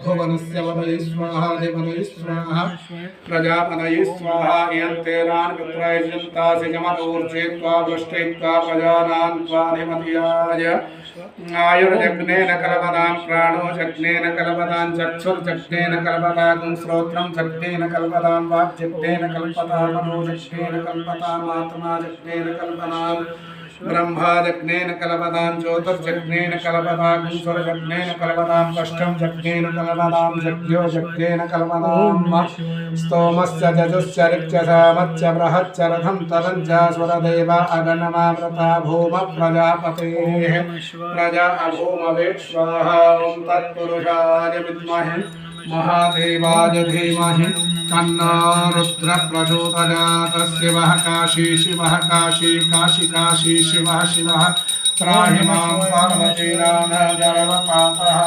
भुवनस्य वदये स्वाहा देवदये स्वाहा प्रजापतये स्वाहा यन्तेरान् पित्रयजन्तासि जमदूर्जे त्वा वृष्टयित्वा प्रजानान् त्वाधिपतियाय आयुर्जग्नेन कल्पतां प्राणो जग्नेन कल्पतां चक्षुर्जग्नेन कल्पतां श्रोत्रं जग्नेन कल्पतां वाक्जग्नेन कल्पतां मनो जग्नेन कल्पतां आत्मा जग्नेन कल्पतां ब्रह्मा जग्नेन कल्पतां ज्योतिर्जग्नेन कल्पतां ईश्वरजग्नेन कल्पतां कष्टं जग्नेन कल्पतां जग्यो जग्नेन कल्पतां स्तोमस्य जजुश्च ऋक्षसामश्च बृहच्च रथं तदञ्च स्वरदेवा अगणमावृता भूम प्रजापतेः प्रजा अभूमवे स्वाहा ॐ तत्पुरुषाय विद्महे महादेवाय धीमहि तन्नो रुद्रः प्रचोदयात्। शिवः काशी शिवः काशी काशी काशी शिवः शिवः त्राहि मां पार्वतीनाथ जरवपातः